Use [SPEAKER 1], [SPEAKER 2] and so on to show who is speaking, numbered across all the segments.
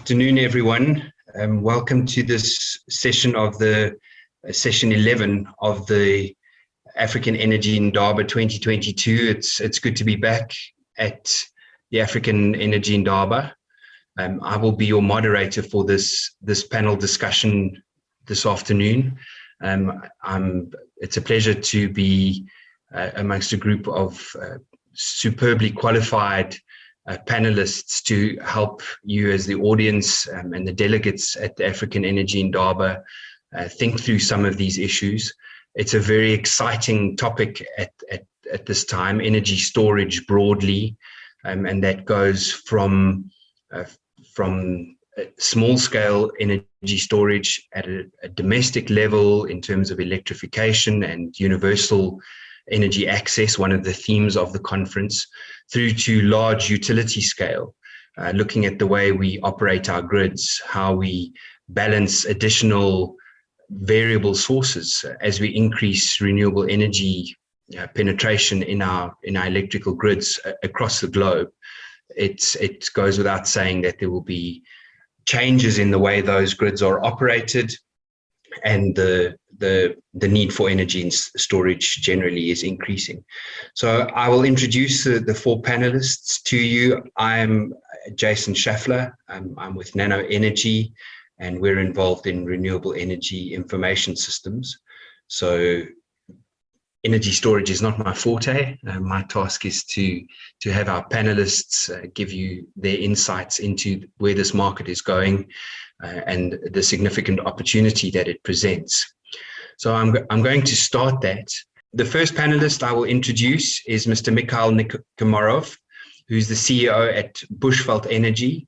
[SPEAKER 1] afternoon, everyone. Welcome to this session of the session 11 of the African Energy Indaba 2022. It's good to be back at the African Energy Indaba. I will be your moderator for this panel discussion this afternoon. It's a pleasure to be amongst a group of superbly qualified panelists to help you as the audience and the delegates at the African Energy Indaba think through some of these issues. It's a very exciting topic at this time, energy storage broadly, and that goes from small scale energy storage at a domestic level in terms of electrification and universal energy access, one of the themes of the conference, through to large utility scale, looking at the way we operate our grids, how we balance additional variable sources as we increase renewable energy penetration in our electrical grids across the globe. It goes without saying that there will be changes in the way those grids are operated, and the need for energy and storage generally is increasing. So I will introduce the four panelists to you. I'm Jason Schaffler. I'm with Nano Energy, and we're involved in renewable energy information systems. So energy storage is not my forte. My task is to have our panelists give you their insights into where this market is going and the significant opportunity that it presents. So I'm going to start that. The first panelist I will introduce is Mr. Mikhail Nikomarov, who's the CEO at Bushveld Energy.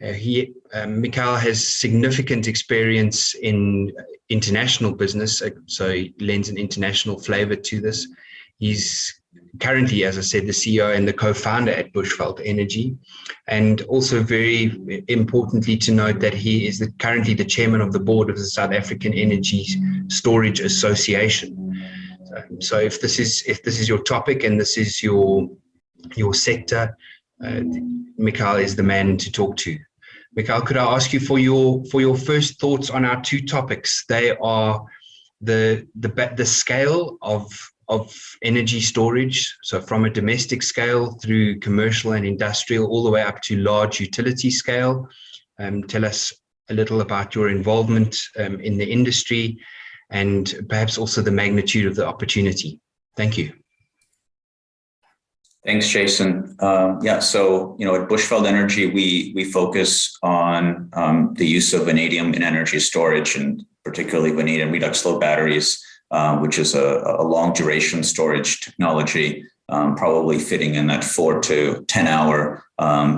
[SPEAKER 1] Mikhail has significant experience in international business, so he lends an international flavor to this. He's currently, as I said, the CEO and the co-founder at Bushveld Energy, and also very importantly to note that he is currently the chairman of the board of the South African Energy Storage Association. So if this is your topic and this is your sector, Mikhail is the man to talk to. Mikhail, could I ask you for your first thoughts on our two topics? They are the scale of energy storage, so from a domestic scale through commercial and industrial, all the way up to large utility scale. Tell us a little about your involvement in the industry and perhaps also the magnitude of the opportunity. Thank you.
[SPEAKER 2] Thanks, Jason. So at Bushveld Energy, we focus on the use of vanadium in energy storage, and particularly vanadium redox flow batteries, which is a long duration storage technology, probably fitting in that 4 to 10 hour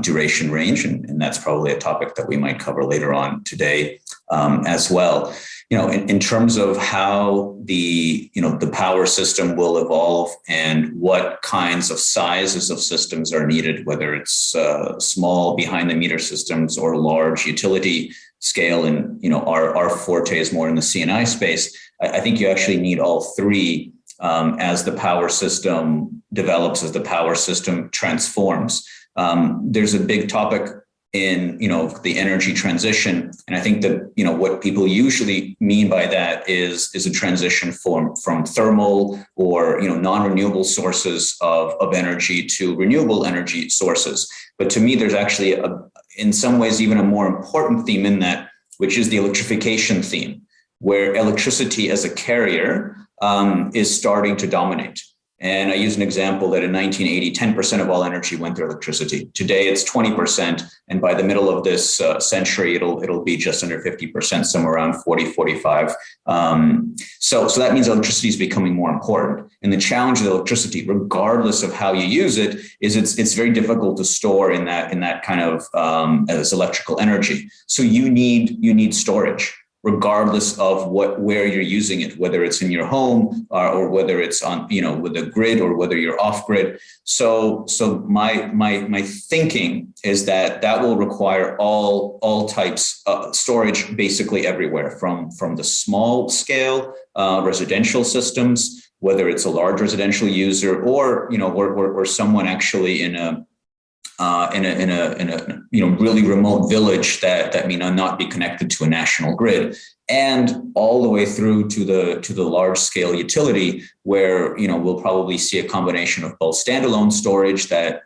[SPEAKER 2] duration range. And that's probably a topic that we might cover later on today as well. In terms of how the power system will evolve and what kinds of sizes of systems are needed, whether it's small behind the meter systems or large utility scale, and our forte is more in the C&I space. I think you actually need all three as the power system develops, as the power system transforms. There's a big topic in the energy transition, and I think that what people usually mean by that is a transition from thermal or non-renewable sources of energy to renewable energy sources. But to me, there's actually in some ways even a more important theme in that, which is the electrification theme, where electricity as a carrier is starting to dominate. And I use an example that in 1980, 10% of all energy went through electricity. Today, it's 20%. And by the middle of this century, it'll be just under 50%, somewhere around 40, 45. So that means electricity is becoming more important. And the challenge with electricity, regardless of how you use it, is it's very difficult to store in that kind of as electrical energy. So you need storage, regardless of where you're using it, whether it's in your home or whether it's on, with a grid or whether you're off grid. So my thinking is that will require all types of storage basically everywhere, from the small scale residential systems, whether it's a large residential user or someone actually in a in a really remote village that may not be connected to a national grid, and all the way through to the large scale utility where we'll probably see a combination of both standalone storage that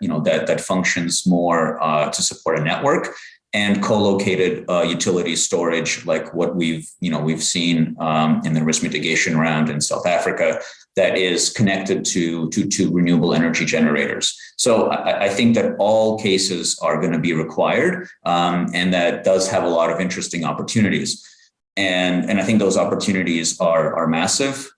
[SPEAKER 2] functions more to support a network, and co-located utility storage like what we've seen in the risk mitigation round in South Africa, that is connected to renewable energy generators. So I think that all cases are going to be required, and that does have a lot of interesting opportunities. And I think those opportunities are massive.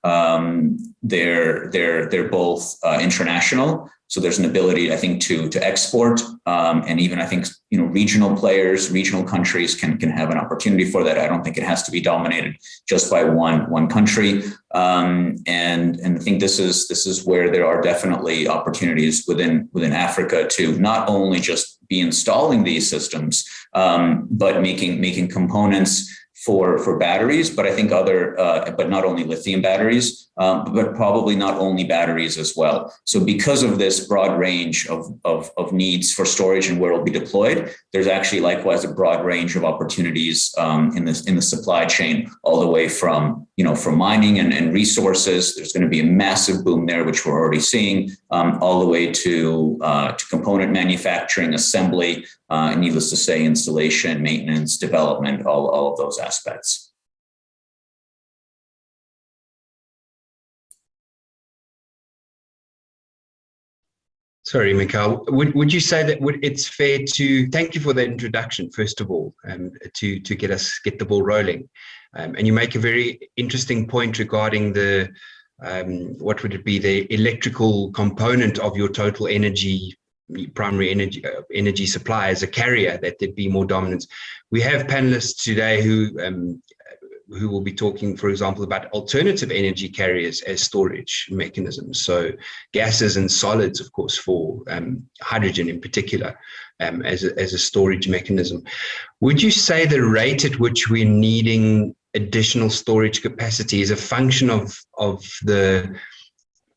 [SPEAKER 2] They're both international. So there's an ability, I think, to export, and even I think regional players, regional countries can have an opportunity for that. I don't think it has to be dominated just by one country. And I think this is where there are definitely opportunities within Africa to not only just be installing these systems, but making components for batteries, but I think but not only lithium batteries, but probably not only batteries as well. So because of this broad range of needs for storage and where it'll be deployed, there's actually likewise a broad range of opportunities in the supply chain, all the way from mining and resources. There's going to be a massive boom there, which we're already seeing, all the way to component manufacturing, assembly, and needless to say, installation, maintenance, development, all of those aspects.
[SPEAKER 1] Sorry, Mikhail, would you say that it's fair to thank you for that introduction, first of all, to get the ball rolling. And you make a very interesting point regarding the, what would it be, the electrical component of your total primary energy supply as a carrier, that there'd be more dominance. We have panelists today who will be talking, for example, about alternative energy carriers as storage mechanisms. So gases and solids, of course, for hydrogen in particular, as a storage mechanism. Would you say the rate at which we're needing additional storage capacity is a function of the,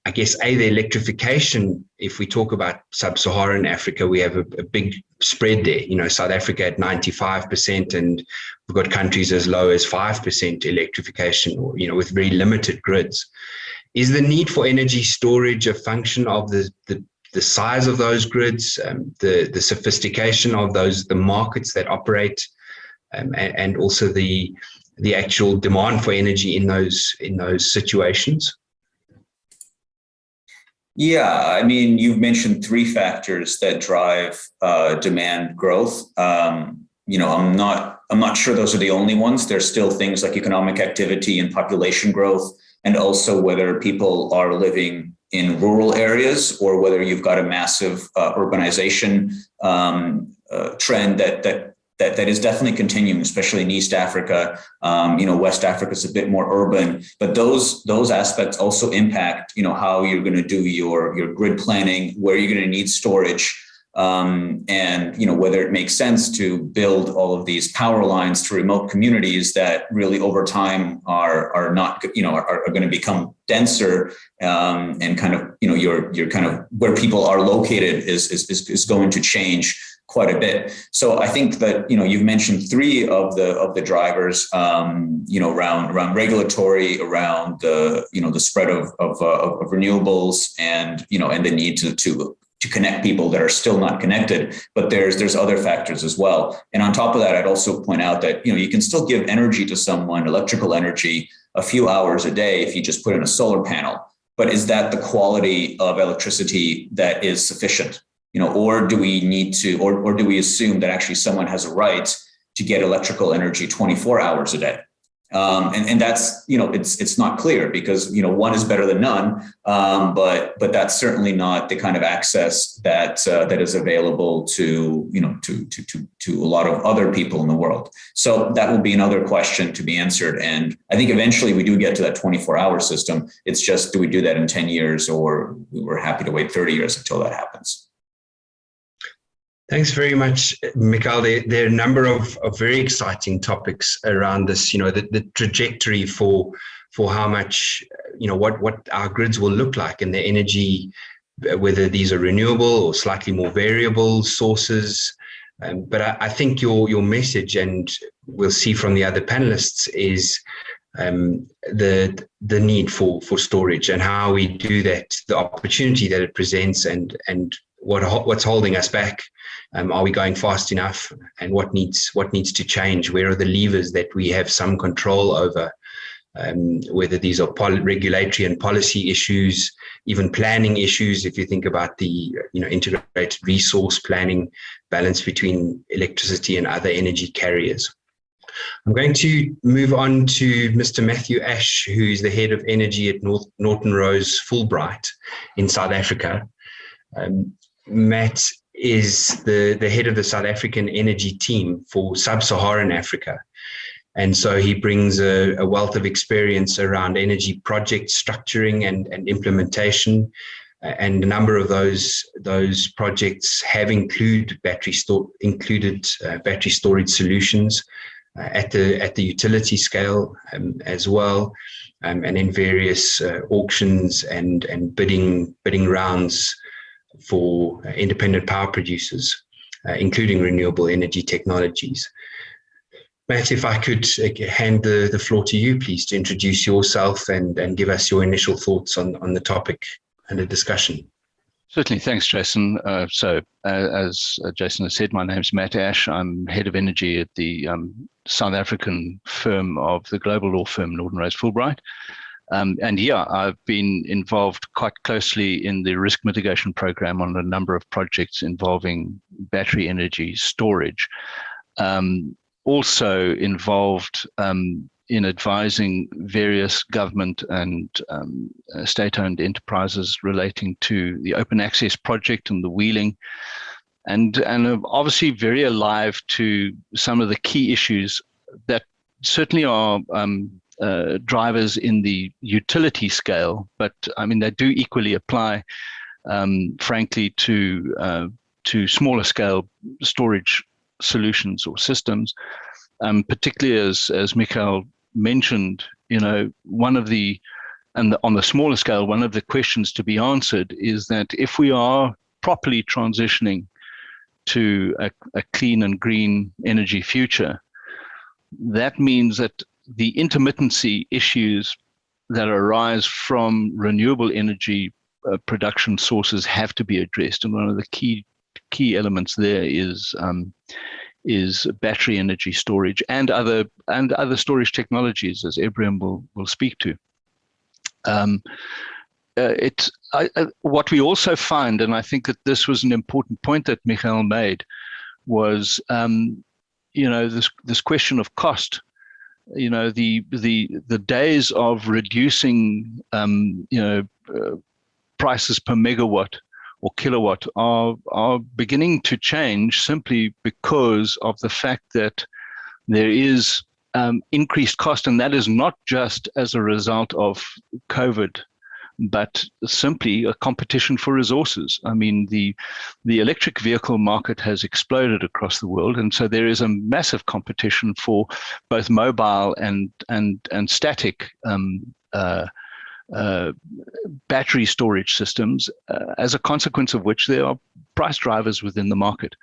[SPEAKER 1] I guess, the electrification? If we talk about sub-Saharan Africa, we have a big spread there. South Africa at 95%, and we've got countries as low as 5% electrification, or, with very limited grids. Is the need for energy storage a function of the size of those grids, the sophistication of the markets that operate, and also the actual demand for energy in those situations?
[SPEAKER 2] Yeah, I mean, you've mentioned three factors that drive demand growth. I'm not sure those are the only ones. There's still things like economic activity and population growth, and also whether people are living in rural areas or whether you've got a massive urbanization trend that is definitely continuing, especially in East Africa. West Africa is a bit more urban, but those aspects also impact, how you're going to do your grid planning, where you're going to need storage, and whether it makes sense to build all of these power lines to remote communities that really over time are not, are going to become denser, and kind of, your kind of where people are located is going to change quite a bit. So I think that, you've mentioned three of the drivers, around regulatory, around the spread of renewables, and the need to connect people that are still not connected. But there's other factors as well. And on top of that, I'd also point out that, you can still give energy to someone, electrical energy, a few hours a day if you just put in a solar panel. But is that the quality of electricity that is sufficient? Or do we need to, or do we assume that actually someone has a right to get electrical energy 24 hours a day? And that's, it's not clear, because, one is better than none. But that's certainly not the kind of access that is available to a lot of other people in the world. So that will be another question to be answered. And I think eventually we do get to that 24-hour system. It's just, do we do that in 10 years, or we're happy to wait 30 years until that happens?
[SPEAKER 1] Thanks very much, Mikhail. There are a number of very exciting topics around this, the trajectory for how much, what our grids will look like, and the energy whether these are renewable or slightly more variable sources. But I think your message, and we'll see from the other panelists, is the need for storage and how we do that, the opportunity that it presents, and what's holding us back. Are we going fast enough, and what needs to change? Where are the levers that we have some control over? Whether these are regulatory and policy issues, even planning issues. If you think about the integrated resource planning, balance between electricity and other energy carriers. I'm going to move on to Mr. Matthew Ash, who's the head of energy at Norton Rose Fulbright in South Africa. Matt is the head of the South African energy team for Sub-Saharan Africa. And so he brings a wealth of experience around energy project structuring and implementation. And a number of those projects have included battery storage solutions at the utility scale as well, and in various auctions and bidding rounds for independent power producers, including renewable energy technologies. Matt, if I could hand the floor to you, please, to introduce yourself and give us your initial thoughts on the topic and the discussion.
[SPEAKER 3] Certainly. Thanks, Jason. As Jason has said, my name's Matt Ash. I'm head of energy at the South African firm of the global law firm Norton Rose Fulbright. I've been involved quite closely in the risk mitigation program on a number of projects involving battery energy storage. Also involved in advising various government and state-owned enterprises relating to the open access project and the wheeling, and obviously very alive to some of the key issues that certainly are drivers in the utility scale, but I mean they do equally apply, frankly, to smaller scale storage solutions or systems, particularly as Michael mentioned, on the smaller scale, one of the questions to be answered is that if we are properly transitioning to a clean and green energy future, that means that the intermittency issues that arise from renewable energy production sources have to be addressed. And one of the key elements there is battery energy storage and other storage technologies, as Ebrahim will speak to. What we also find, and I think that this was an important point that Michael made, was this question of cost. The days of reducing prices per megawatt or kilowatt are beginning to change simply because of the fact that there is increased cost, and that is not just as a result of COVID, but simply a competition for resources. I mean, the electric vehicle market has exploded across the world, and so there is a massive competition for both mobile and static battery storage systems, as a consequence of which there are price drivers within the market.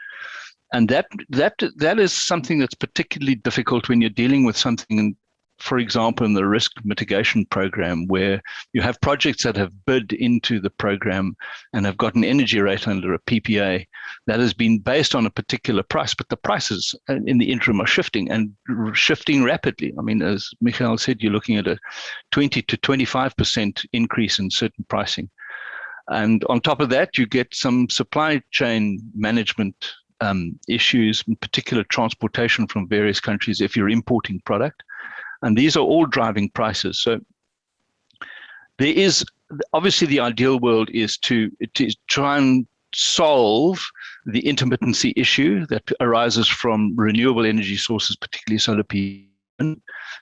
[SPEAKER 3] And that is something that's particularly difficult when you're dealing with something, for example, in the risk mitigation program, where you have projects that have bid into the program and have got an energy rate under a PPA that has been based on a particular price, but the prices in the interim are shifting and shifting rapidly. I mean, as Michael said, you're looking at a 20 to 25% increase in certain pricing. And on top of that, you get some supply chain management issues, in particular transportation from various countries if you're importing product. And these are all driving prices. So there is, obviously the ideal world is to try and solve the intermittency issue that arises from renewable energy sources, particularly solar PV,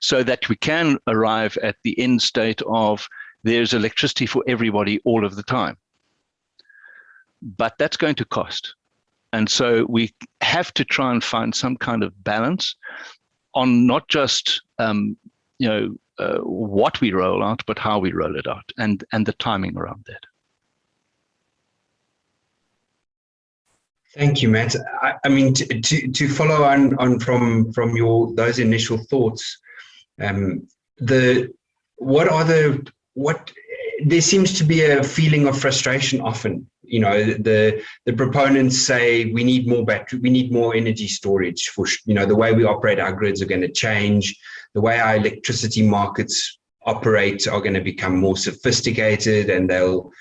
[SPEAKER 3] so that we can arrive at the end state of there's electricity for everybody all of the time. But that's going to cost. And so we have to try and find some kind of balance on not just what we roll out, but how we roll it out, and the timing around that.
[SPEAKER 1] Thank you, Matt. I mean, to follow on from your those initial thoughts, the what are the what there seems to be a feeling of frustration often. You know, the proponents say we need more battery, we need more energy storage for, you know, the way we operate our grids are going to change, the way our electricity markets operate are going to become more sophisticated, and they'll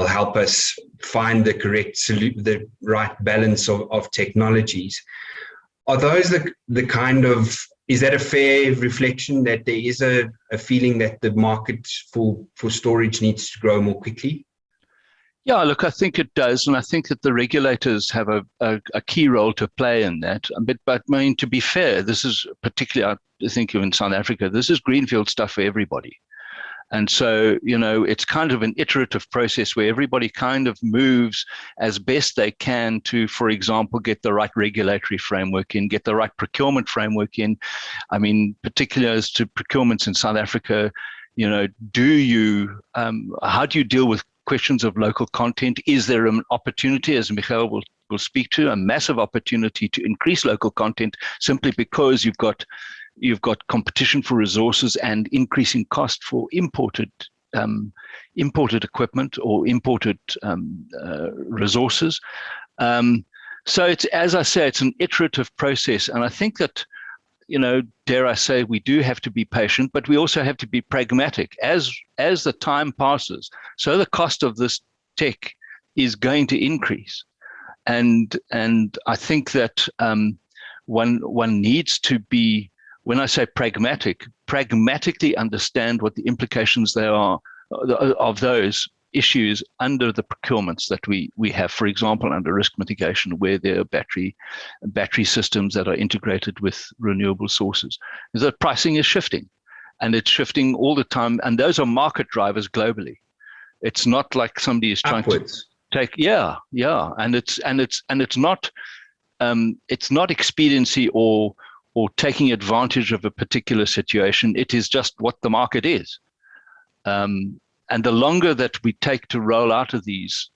[SPEAKER 1] help us find the correct the right balance of technologies. Are those the kind of, is that a fair reflection that there is a feeling that the market for storage needs to grow more quickly?
[SPEAKER 3] Yeah, look, I think it does. And I think that the regulators have a key role to play in that. But I mean, to be fair, this is particularly, I think in South Africa, this is greenfield stuff for everybody. And so, you know, it's kind of an iterative process where everybody kind of moves as best they can to, for example, get the right regulatory framework in, get the right procurement framework in. I mean, particularly as to procurements in South Africa, you know, how do you deal with questions of local content? Is there an opportunity, as Michael will speak to, a massive opportunity to increase local content simply because you've got competition for resources and increasing cost for imported equipment or imported resources. So it's, as I say, it's an iterative process, and I think that, you know, dare I say, we do have to be patient, but we also have to be pragmatic. As the time passes, so the cost of this tech is going to increase, and I think that one needs to be, when I say pragmatically understand what the implications there are of those issues under the procurements that we have, for example, under risk mitigation, where there are battery systems that are integrated with renewable sources. The pricing is shifting, and it's shifting all the time, and those are market drivers globally. It's not like somebody is trying
[SPEAKER 1] Upwards.
[SPEAKER 3] to take, and it's not expediency or taking advantage of a particular situation. It is just what the market is. And the longer that we take to roll out of these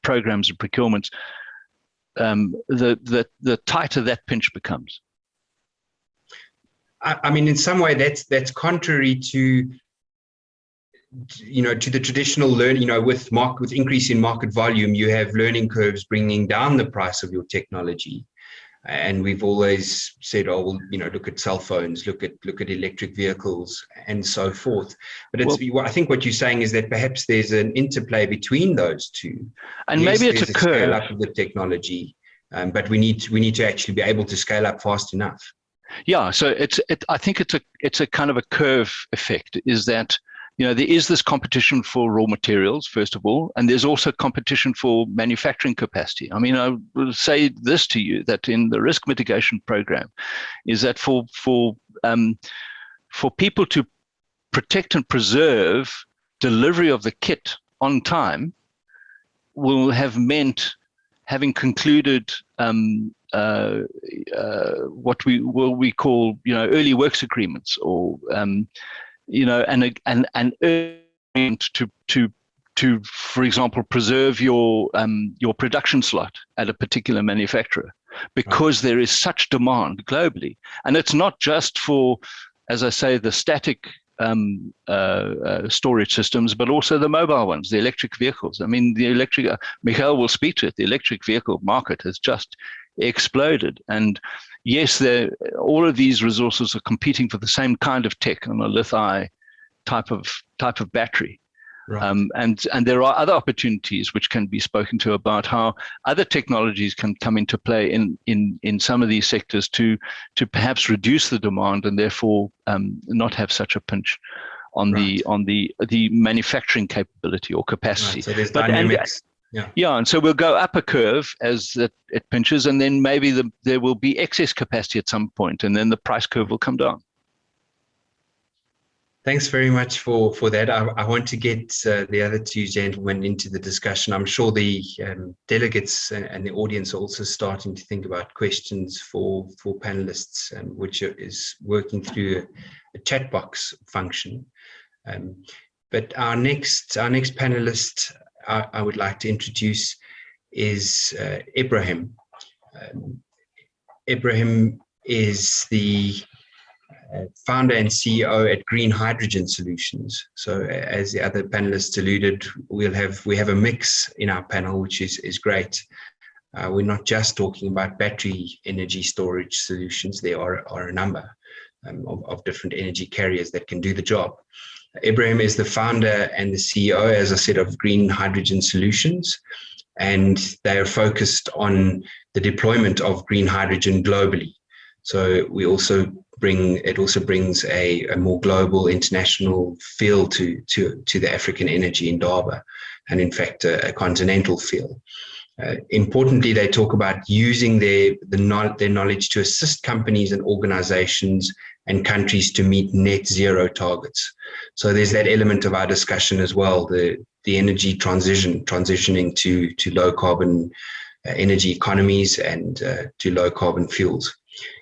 [SPEAKER 3] programs and procurements, the tighter that pinch becomes.
[SPEAKER 1] I mean, in some way, that's contrary to, you know, to the traditional learn. You know, with increase in market volume, you have learning curves bringing down the price of your technology. And we've always said, oh, well, you know, look at cell phones, look at electric vehicles, and so forth. But I think what you're saying is that perhaps there's an interplay between those two.
[SPEAKER 3] And yes, maybe it's a curve.
[SPEAKER 1] Scale up of the technology, but we need to actually be able to scale up fast enough.
[SPEAKER 3] Yeah, so I think it's a kind of a curve effect. Is that, you know, there is this competition for raw materials, first of all, and there's also competition for manufacturing capacity. I mean, I will say this to you, that in the risk mitigation program, is that for people to protect and preserve delivery of the kit on time will have meant having concluded what we call, you know, early works agreements, or you know, and to for example, preserve your production slot at a particular manufacturer, because there is such demand globally. And it's not just for, as I say, the static storage systems, but also the mobile ones, the electric vehicles. I mean, Michael will speak to it. The electric vehicle market has just exploded, and yes, all of these resources are competing for the same kind of tech on a lithium type of battery. Right. And there are other opportunities which can be spoken to about how other technologies can come into play in some of these sectors to perhaps reduce the demand, and therefore not have such a pinch on the manufacturing capability or capacity.
[SPEAKER 1] Right. So there's dynamics.
[SPEAKER 3] Yeah, and so we'll go up a curve as it pinches, and then maybe there will be excess capacity at some point, and then the price curve will come down.
[SPEAKER 1] Thanks very much for that. I want to get the other two gentlemen into the discussion. I'm sure the delegates and the audience are also starting to think about questions for panelists, which is working through a chat box function. But our next panelist I would like to introduce is Ibrahim. Ibrahim is the founder and CEO at Green Hydrogen Solutions. So as the other panelists alluded, we have a mix in our panel, which is great. We're not just talking about battery energy storage solutions. There are a number of different energy carriers that can do the job. Ibrahim is the founder and the CEO, as I said, of Green Hydrogen Solutions, and they are focused on the deployment of green hydrogen globally. So it also brings a more global international feel to the African energy indaba, and in fact a continental feel. Importantly, they talk about using their knowledge to assist companies and organizations and countries to meet net zero targets. So there's that element of our discussion as well, the energy transitioning to low carbon energy economies and to low carbon fuels.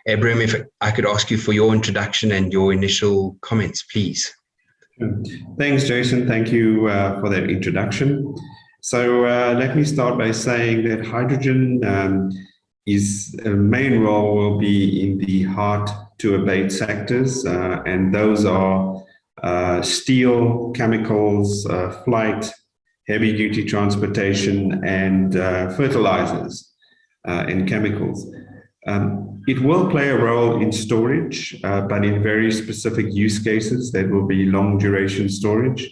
[SPEAKER 1] Ibrahim, if I could ask you for your introduction and your initial comments, please.
[SPEAKER 4] Thanks, Jason. Thank you for that introduction. So let me start by saying that hydrogen is a main role will be in the hard to abate sectors, and those are steel, chemicals, flight, heavy duty transportation, and fertilizers and chemicals. It will play a role in storage, but in very specific use cases that will be long duration storage.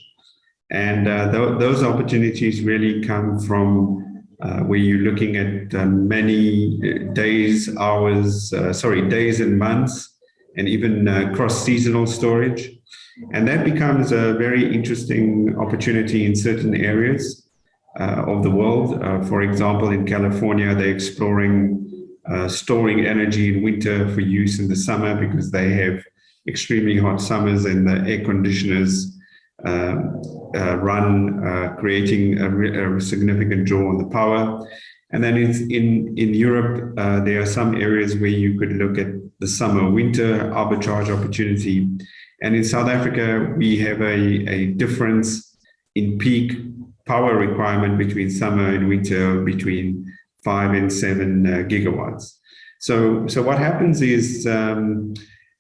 [SPEAKER 4] And those opportunities really come from where you're looking at many days and months, and even cross-seasonal storage. And that becomes a very interesting opportunity in certain areas of the world. For example, in California, they're exploring storing energy in winter for use in the summer because they have extremely hot summers and the air conditioners run, creating a significant draw on the power. And then in Europe, there are some areas where you could look at the summer-winter arbitrage opportunity. And in South Africa, we have a difference in peak power requirement between summer and winter between 5 and 7 gigawatts. So what happens is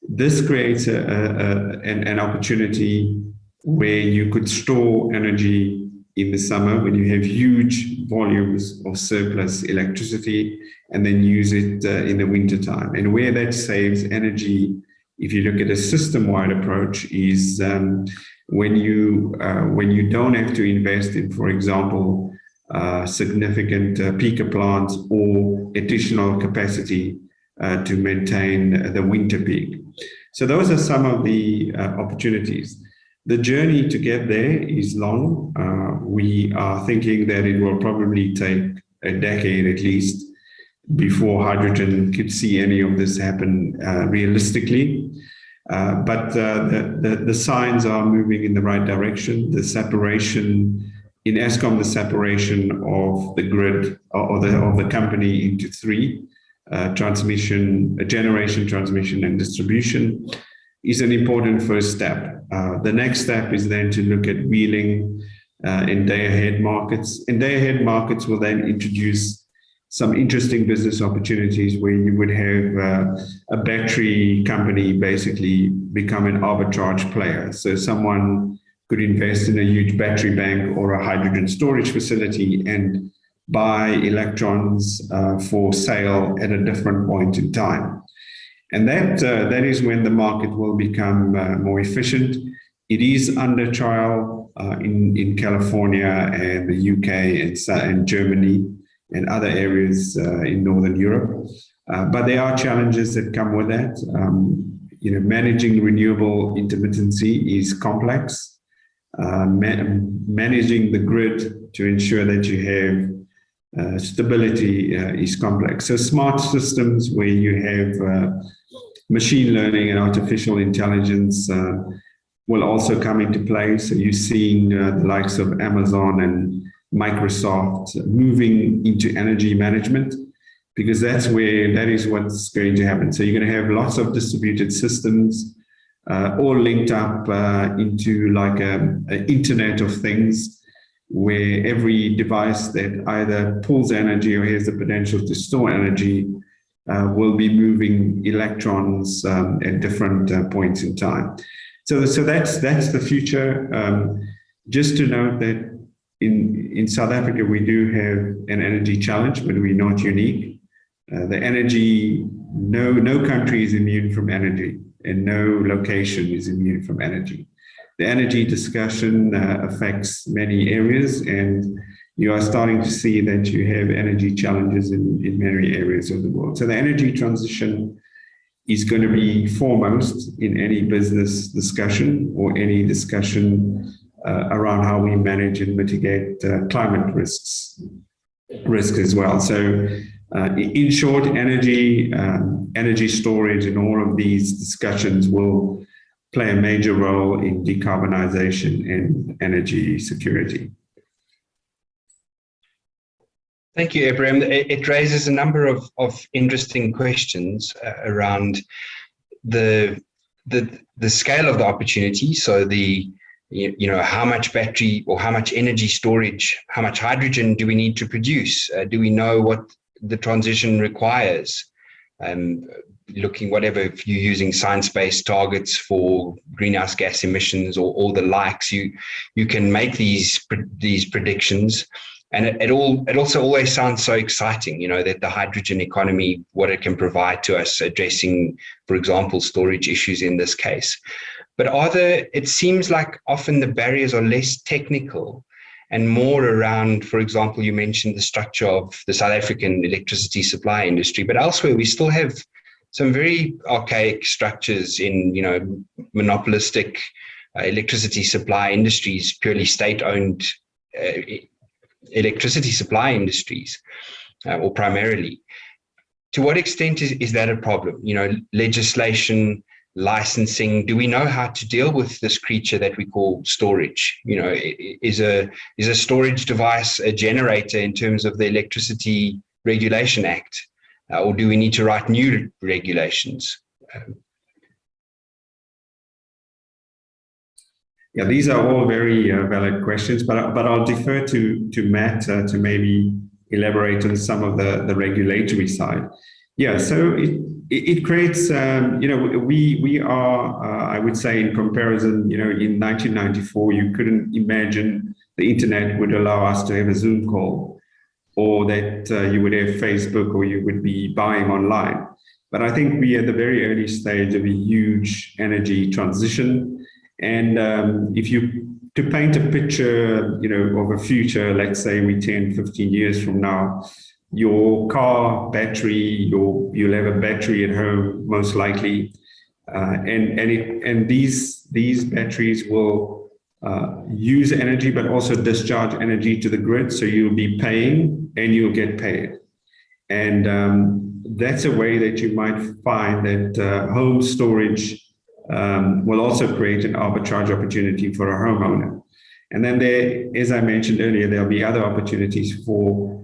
[SPEAKER 4] this creates an opportunity where you could store energy in the summer when you have huge volumes of surplus electricity, and then use it in the wintertime. And where that saves energy, if you look at a system-wide approach, is when you don't have to invest in, for example, significant peaker plants or additional capacity to maintain the winter peak. So those are some of the opportunities. The journey to get there is long. We are thinking that it will probably take a decade at least before hydrogen could see any of this happen realistically. But the signs are moving in the right direction. The separation in Eskom, the separation of the grid of the company into three, generation, transmission, and distribution, is an important first step. The next step is then to look at wheeling in day-ahead markets. And day-ahead markets will then introduce some interesting business opportunities where you would have a battery company basically become an arbitrage player. So someone could invest in a huge battery bank or a hydrogen storage facility and buy electrons for sale at a different point in time. And that is when the market will become more efficient. It is under trial in California and the UK and Germany and other areas in Northern Europe. But there are challenges that come with that. Managing renewable intermittency is complex. Managing the grid to ensure that you have stability is complex. So smart systems where you have machine learning and artificial intelligence will also come into play. So you're seeing the likes of Amazon and Microsoft moving into energy management, because that is what's going to happen. So you're going to have lots of distributed systems all linked up into like an Internet of Things. where every device that either pulls energy or has the potential to store energy will be moving electrons at different points in time. So that's the future. Just to note that in South Africa, we do have an energy challenge, but we're not unique. The energy, no country is immune from energy, and no location is immune from energy. The energy discussion affects many areas, and you are starting to see that you have energy challenges in many areas of the world. So the energy transition is going to be foremost in any business discussion or any discussion around how we manage and mitigate climate risk as well. So in short, energy storage and all of these discussions will play a major role in decarbonization and energy security.
[SPEAKER 1] Thank you, Abraham. It raises a number of interesting questions around the scale of the opportunity. So how much battery or how much energy storage, how much hydrogen do we need to produce? Do we know what the transition requires? Whatever, if you're using science-based targets for greenhouse gas emissions or the likes, you can make these predictions. And it also always sounds so exciting, that the hydrogen economy, what it can provide to us, addressing, for example, storage issues in this case. But it seems like often the barriers are less technical and more around, for example, you mentioned the structure of the South African electricity supply industry, but elsewhere we still have some very archaic structures in, monopolistic electricity supply industries, purely state-owned electricity supply industries, or primarily. To what extent is that a problem? Legislation, licensing, do we know how to deal with this creature that we call storage? Is a storage device a generator in terms of the Electricity Regulation Act? Or do we need to write new regulations?
[SPEAKER 4] Yeah, these are all very valid questions, but I'll defer to Matt to maybe elaborate on some of the regulatory side. Yeah, so it creates, we are, I would say, in comparison, in 1994, you couldn't imagine the internet would allow us to have a Zoom call, or that you would have Facebook, or you would be buying online. But I think we are at the very early stage of a huge energy transition. And to paint a picture, of a future, let's say we 10, 15 years from now, your car battery, you'll have a battery at home, most likely. And these batteries will use energy, but also discharge energy to the grid. So you'll be paying and you'll get paid. And that's a way that you might find that home storage will also create an arbitrage opportunity for a homeowner. And then as I mentioned earlier, there'll be other opportunities for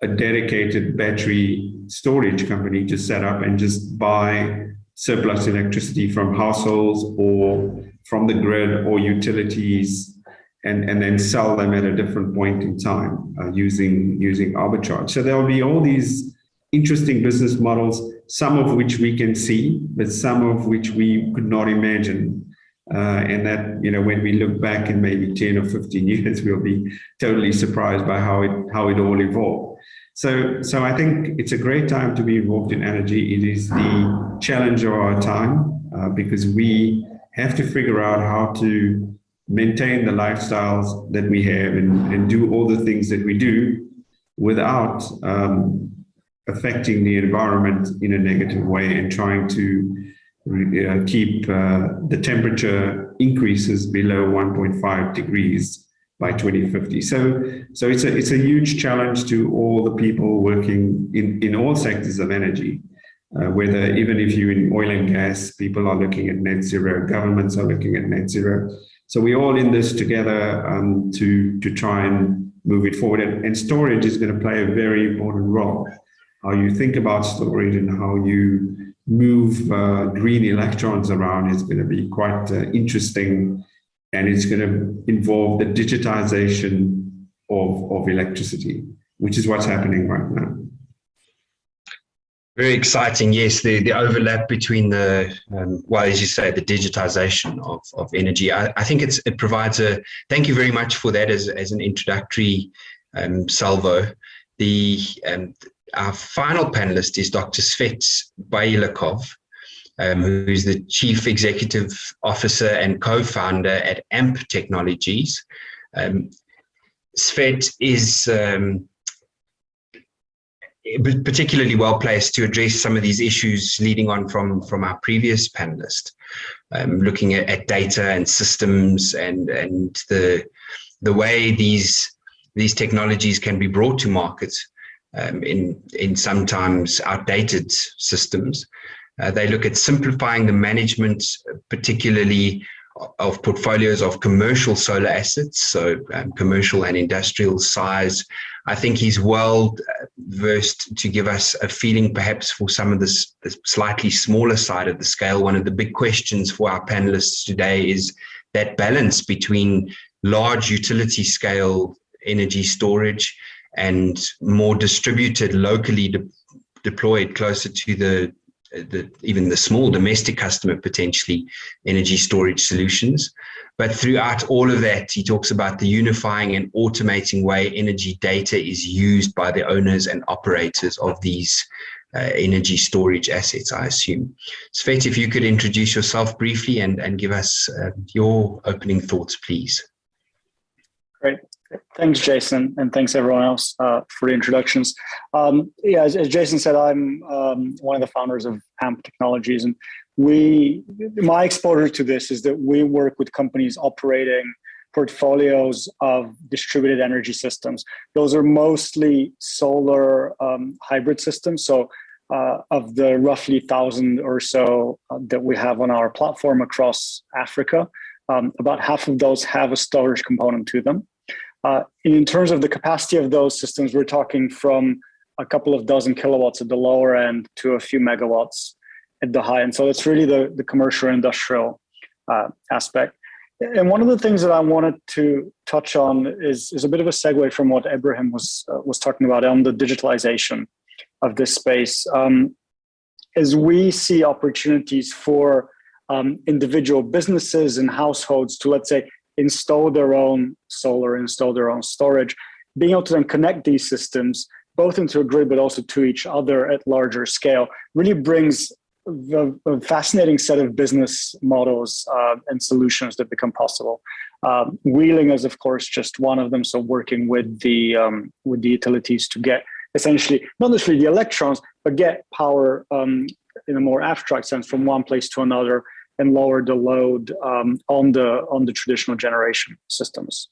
[SPEAKER 4] a dedicated battery storage company to set up and just buy surplus electricity from households or from the grid or utilities, and then sell them at a different point in time using arbitrage. So there'll be all these interesting business models, some of which we can see, but some of which we could not imagine. And that, when we look back in maybe 10 or 15 years, we'll be totally surprised by how it all evolved. So I think it's a great time to be involved in energy. It is the challenge of our time because we have to figure out how to maintain the lifestyles that we have and do all the things that we do without affecting the environment in a negative way, and trying to keep the temperature increases below 1.5 degrees by 2050. So it's a huge challenge to all the people working in all sectors of energy, whether even if you're in oil and gas, people are looking at net zero, governments are looking at net zero. So we're all in this together to try and move it forward. And storage is going to play a very important role. How you think about storage and how you move green electrons around is going to be quite interesting. And it's going to involve the digitization of electricity, which is what's happening right now.
[SPEAKER 1] Very exciting. Yes, the overlap between the, well, as you say, the digitization of energy. I think it provides thank you very much for that as an introductory salvo. Our final panelist is Dr. Svet Bailakov, who's the Chief Executive Officer and co-founder at AMP Technologies. Svet is particularly well placed to address some of these issues leading on from our previous panelist, looking at data and systems and the way these technologies can be brought to market in sometimes outdated systems. They look at simplifying the management, particularly of portfolios of commercial solar assets, so commercial and industrial size. I think he's well versed to give us a feeling perhaps for some of the slightly smaller side of the scale. One of the big questions for our panelists today is that balance between large utility scale energy storage and more distributed, locally deployed closer to even the small domestic customer, potentially, energy storage solutions. But throughout all of that, he talks about the unifying and automating way energy data is used by the owners and operators of these energy storage assets, I assume. Svet, if you could introduce yourself briefly and give us your opening thoughts, please.
[SPEAKER 5] Great. Thanks, Jason, and thanks everyone else for the introductions. As Jason said, I'm one of the founders of AMP Technologies, and my exposure to this is that we work with companies operating portfolios of distributed energy systems. Those are mostly solar hybrid systems. So of the roughly 1,000 or so that we have on our platform across Africa, about half of those have a storage component to them. In terms of the capacity of those systems, we're talking from a couple of dozen kilowatts at the lower end to a few megawatts at the high end. So it's really the commercial and industrial aspect. And one of the things that I wanted to touch on is a bit of a segue from what Ibrahim was talking about on the digitalization of this space. As we see opportunities for individual businesses and households to, let's say, install their own solar, install their own storage, being able to then connect these systems both into a grid but also to each other at larger scale really brings a fascinating set of business models and solutions that become possible. Wheeling is, of course, just one of them. So working with the utilities to get essentially not necessarily the electrons, but get power in a more abstract sense from one place to another, and lower the load on the traditional generation systems.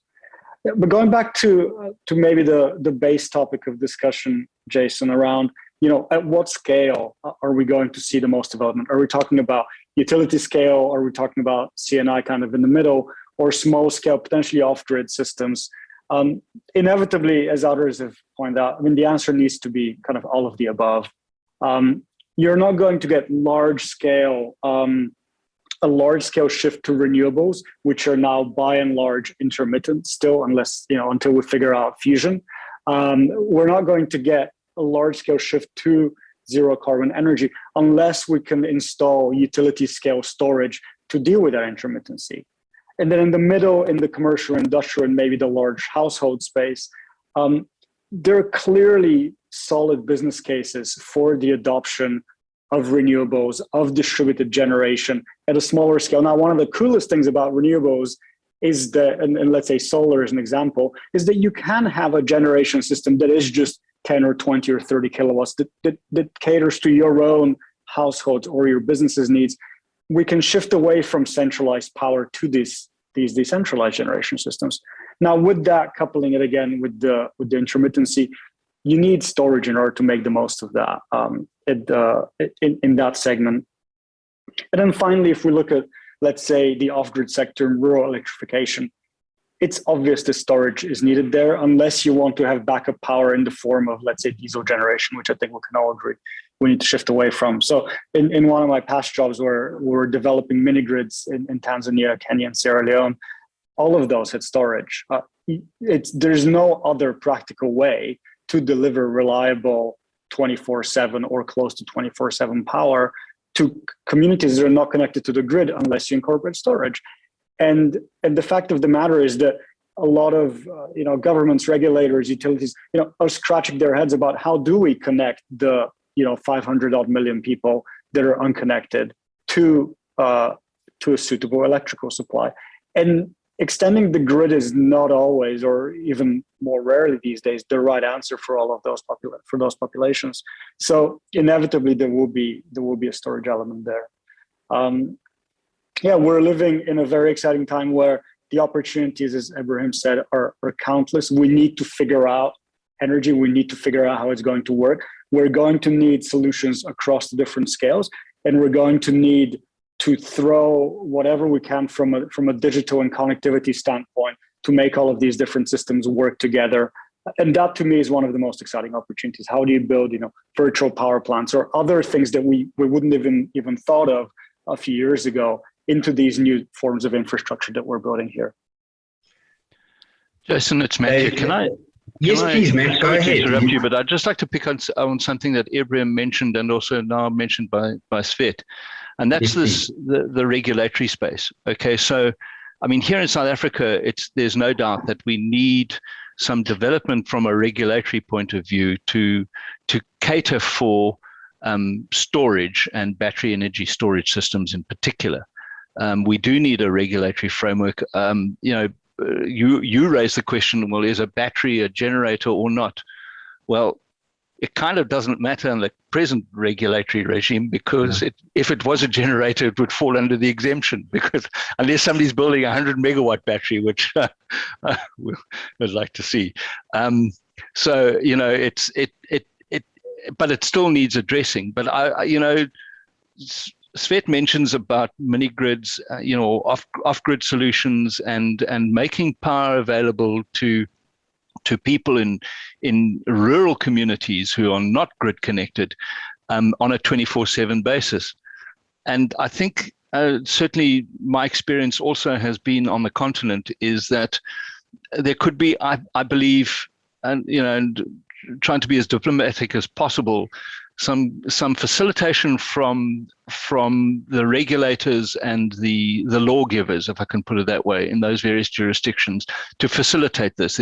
[SPEAKER 5] But going back to maybe the base topic of discussion, Jason, around, at what scale are we going to see the most development? Are we talking about utility scale? Are we talking about CNI kind of in the middle, or small scale, potentially off-grid systems? Inevitably, as others have pointed out, I mean, the answer needs to be kind of all of the above. You're not going to get a large scale shift to renewables, which are now by and large intermittent still, until we figure out fusion. We're not going to get a large scale shift to zero carbon energy unless we can install utility scale storage to deal with that intermittency. And then in the middle, in the commercial, industrial, and maybe the large household space, there are clearly solid business cases for the adoption of renewables, of distributed generation at a smaller scale. Now, one of the coolest things about renewables is that, and let's say solar as an example, is that you can have a generation system that is just 10 or 20 or 30 kilowatts that caters to your own household or your business's needs. We can shift away from centralized power to these decentralized generation systems. Now, with that, coupling it again with the intermittency, you need storage in order to make the most of that in that segment. And then finally, if we look at, let's say, the off-grid sector and rural electrification, it's obvious that storage is needed there unless you want to have backup power in the form of, let's say, diesel generation, which I think we can all agree we need to shift away from. So in one of my past jobs where we're developing mini grids in Tanzania, Kenya, and Sierra Leone, all of those had storage. there's no other practical way to deliver reliable 24/7 or close to 24/7 power to communities that are not connected to the grid unless you incorporate storage. And the fact of the matter is that a lot of governments, regulators, utilities, are scratching their heads about how do we connect the 500 odd million people that are unconnected to a suitable electrical supply. And extending the grid is not always, or even more rarely these days, the right answer for all of those populations. So inevitably there will be a storage element there. We're living in a very exciting time where the opportunities, as Ibrahim said, are countless. We need to figure out energy. We need to figure out how it's going to work. We're going to need solutions across the different scales, and we're going to need to throw whatever we can from a digital and connectivity standpoint to make all of these different systems work together. And that to me is one of the most exciting opportunities. How do you build, virtual power plants or other things that we wouldn't even thought of a few years ago into these new forms of infrastructure that we're building here?
[SPEAKER 3] Jason, it's Matthew.
[SPEAKER 1] Please, Matt, go ahead.
[SPEAKER 3] Interrupt you, but I'd just like to pick on something that Ibrahim mentioned and also now mentioned by Svet. And that's the regulatory space. Okay, so I mean, here in South Africa, there's no doubt that we need some development from a regulatory point of view to cater for storage and battery energy storage systems in particular. We do need a regulatory framework. You raised the question, well, is a battery a generator or not? Well, it kind of doesn't matter in the present regulatory regime because if it was a generator, it would fall under the exemption, because unless somebody's building a 100 megawatt battery, which I'd like to see. So, but it still needs addressing. But Svet mentions about mini grids, off-grid solutions and making power available to people in rural communities who are not grid connected on a 24/7 basis. And I think certainly my experience also has been on the continent is that there could be, I believe, and trying to be as diplomatic as possible, some facilitation from the regulators and the lawgivers, if I can put it that way, in those various jurisdictions to facilitate this.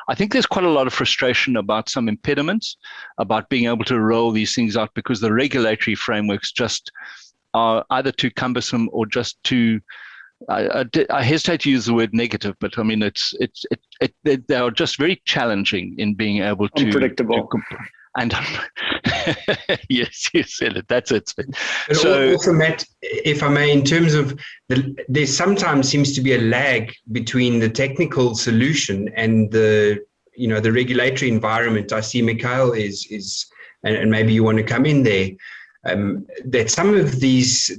[SPEAKER 3] I think there's quite a lot of frustration about some impediments about being able to roll these things out because the regulatory frameworks just are either too cumbersome or just too. I hesitate to use the word negative, but I mean they are just very challenging in being able to
[SPEAKER 5] unpredictable.
[SPEAKER 3] And yes, you said it. That's it.
[SPEAKER 1] But so, also, Matt, if I may, in terms of there sometimes seems to be a lag between the technical solution and the regulatory environment. I see Mikhail is, and maybe you want to come in there. That some of this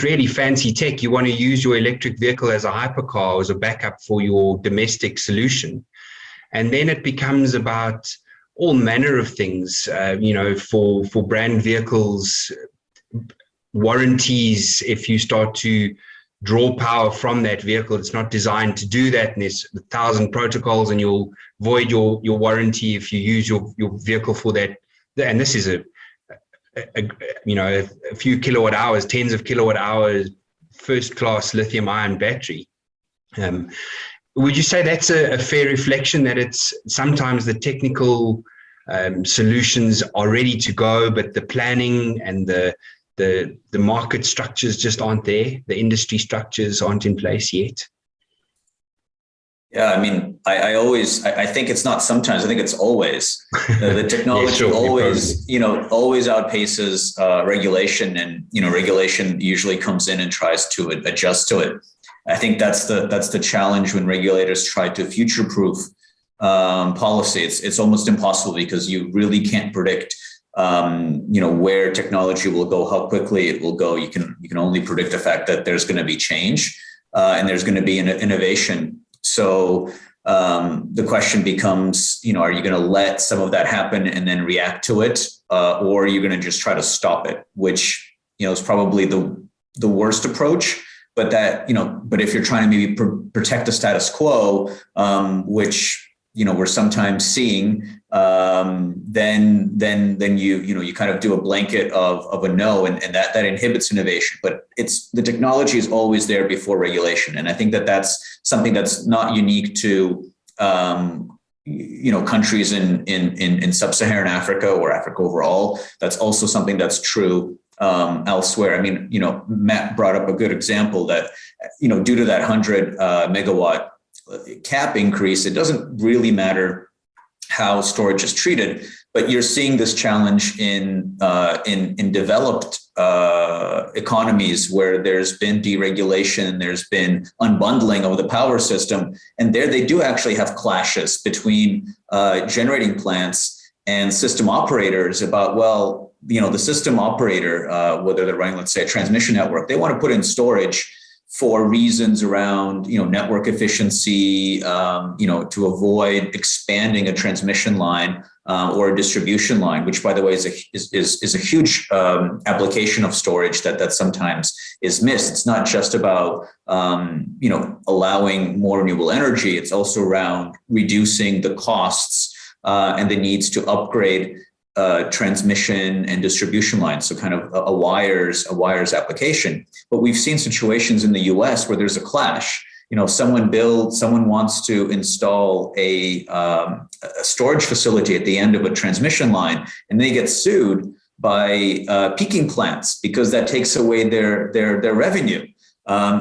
[SPEAKER 1] really fancy tech, you want to use your electric vehicle as a hypercar, as a backup for your domestic solution, and then it becomes about all manner of things, for brand vehicles, warranties. If you start to draw power from that vehicle, it's not designed to do that, and there's 1,000 protocols, and you'll void your warranty if you use your vehicle for that. And this is a few kilowatt hours, tens of kilowatt hours, first class lithium ion battery. Would you say that's a fair reflection, that it's sometimes the technical solutions are ready to go, but the planning and the market structures just aren't there? The industry structures aren't in place yet?
[SPEAKER 2] Yeah, I mean, I think it's not sometimes, I think it's always. The technology always outpaces regulation, and regulation usually comes in and tries to adjust to it. I think that's the challenge when regulators try to future-proof policy. It's almost impossible because you really can't predict where technology will go, how quickly it will go. You can only predict the fact that there's going to be change and there's going to be an innovation. So the question becomes, are you going to let some of that happen and then react to it, or are you going to just try to stop it? Which is probably the worst approach. but if you're trying to maybe protect the status quo, which we're sometimes seeing, then you kind of do a blanket of a no, and that inhibits innovation. But the technology is always there before regulation, and I think that's something that's not unique to countries in sub-Saharan Africa or Africa overall. That's also something that's true elsewhere. I mean, Matt brought up a good example that due to that 100 megawatt cap increase, it doesn't really matter how storage is treated, but you're seeing this challenge in developed economies where there's been deregulation, there's been unbundling of the power system, and there they do actually have clashes between generating plants and system operators about, well, the system operator, whether they're running, let's say, a transmission network, they want to put in storage for reasons around, network efficiency, to avoid expanding a transmission line or a distribution line, which, by the way, is a huge application of storage that sometimes is missed. It's not just about allowing more renewable energy. It's also around reducing the costs and the needs to upgrade transmission and distribution lines, so kind of a wires application. But we've seen situations in the US where there's a clash. Someone wants to install a storage facility at the end of a transmission line, and they get sued by peaking plants because that takes away their revenue.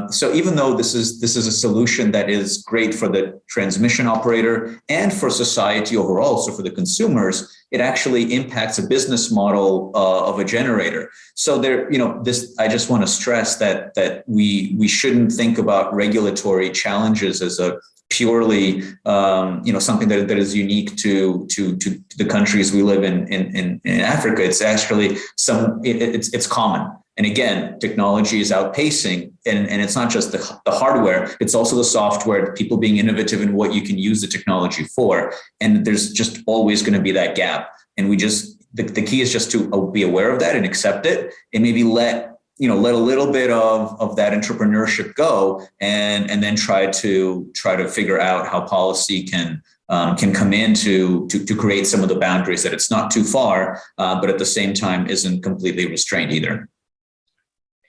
[SPEAKER 2] So even though this is a solution that is great for the transmission operator and for society overall, so for the consumers, it actually impacts a business model of a generator. So I just want to stress that we shouldn't think about regulatory challenges as a purely something that is unique to the countries we live in Africa. It's actually it's common. And again, technology is outpacing, and it's not just the hardware, it's also the software, people being innovative in what you can use the technology for. And there's just always going to be that gap. And the key is just to be aware of that and accept it, and maybe let a little bit of that entrepreneurship go, and then try to figure out how policy can come in to create some of the boundaries, that it's not too far, but at the same time isn't completely restrained either.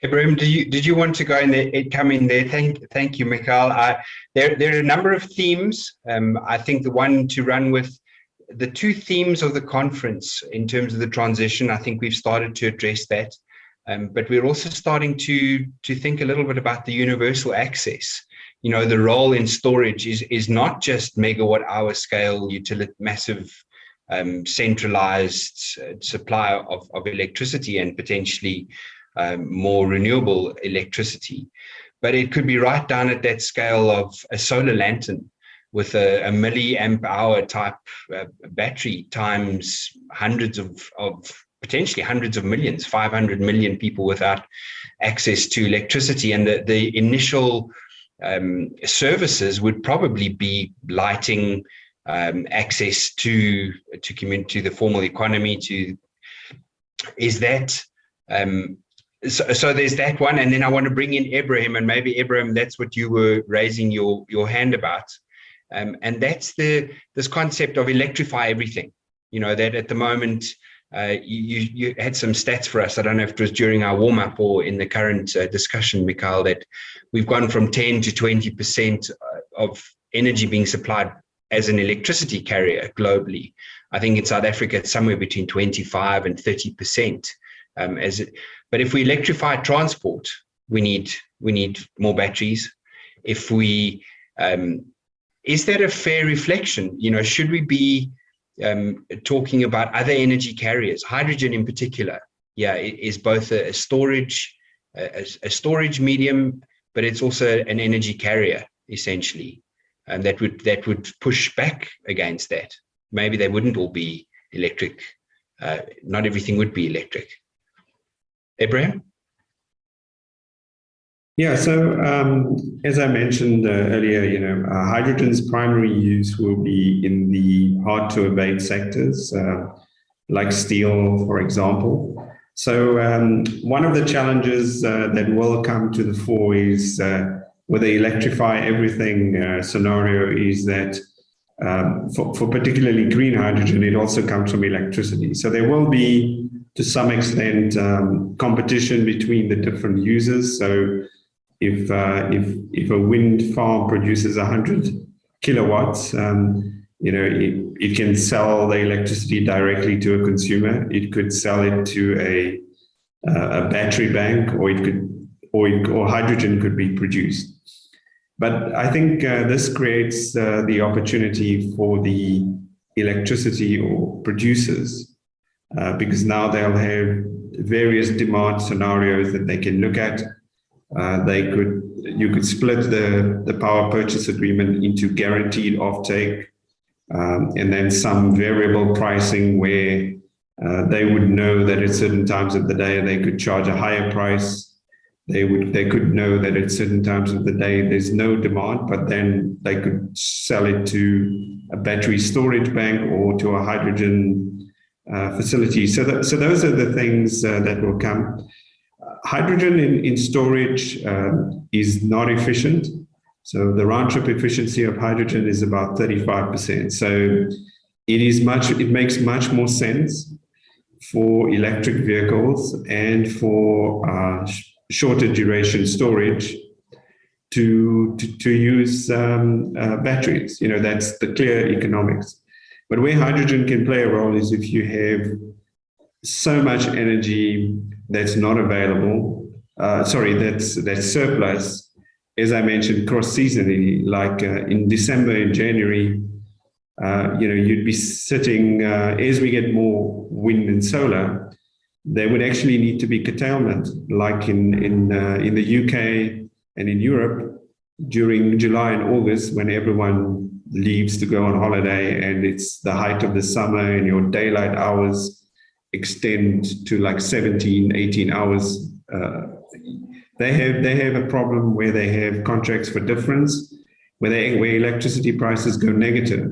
[SPEAKER 1] Ibrahim, did you want to go in there? Come in there. Thank you, Mikhail. There are a number of themes. I think the one to run with, the two themes of the conference in terms of the transition, I think we've started to address that. But we're also starting to think a little bit about the universal access. The role in storage is not just megawatt hour scale massive centralized supply of electricity and potentially more renewable electricity, but it could be right down at that scale of a solar lantern with a milliamp hour type battery times potentially hundreds of millions, 500 million people without access to electricity. And the initial services would probably be lighting, access to the formal economy. So there's that one. And then I want to bring in Ibrahim, and maybe Ibrahim, that's what you were raising your hand about. And that's this concept of electrify everything. That at the moment, you had some stats for us. I don't know if it was during our warm-up or in the current discussion, Mikhail, that we've gone from 10 to 20% of energy being supplied as an electricity carrier globally. I think in South Africa, it's somewhere between 25 and 30%. But if we electrify transport, we need more batteries. If we is that a fair reflection? Should we be talking about other energy carriers? Hydrogen in particular, it is both a storage medium, but it's also an energy carrier essentially, and that would push back against that. Maybe they wouldn't all be electric. Not everything would be electric. Ibrahim?
[SPEAKER 4] Yeah, so as I mentioned earlier, hydrogen's primary use will be in the hard-to-abate sectors, like steel, for example. So one of the challenges that will come to the fore is with the electrify everything scenario is that for particularly green hydrogen, it also comes from electricity. So there will be, to some extent, competition between the different users. So if a wind farm produces 100 kilowatts, it can sell the electricity directly to a consumer. It could sell it to a battery bank, or hydrogen could be produced. But I think this creates the opportunity for the electricity or producers, because now they'll have various demand scenarios that they can look at. You could split the power purchase agreement into guaranteed offtake, and then some variable pricing where they would know that at certain times of the day they could charge a higher price. They could know that at certain times of the day there's no demand, but then they could sell it to a battery storage bank or to a hydrogen facility. So those are the things that will come. Hydrogen in storage is not efficient. So the round trip efficiency of hydrogen is about 35%. So it makes much more sense for electric vehicles and for shorter duration storage to use batteries. That's the clear economics. But where hydrogen can play a role is if you have so much energy that's not available, that's surplus, as I mentioned, cross-seasonally, like in December and January, you'd be sitting, as we get more wind and solar, there would actually need to be curtailment, like in the UK and in Europe during July and August, when everyone leaves to go on holiday and it's the height of the summer and your daylight hours extend to like 17, 18 hours. They have a problem where they have contracts for difference, where electricity prices go negative.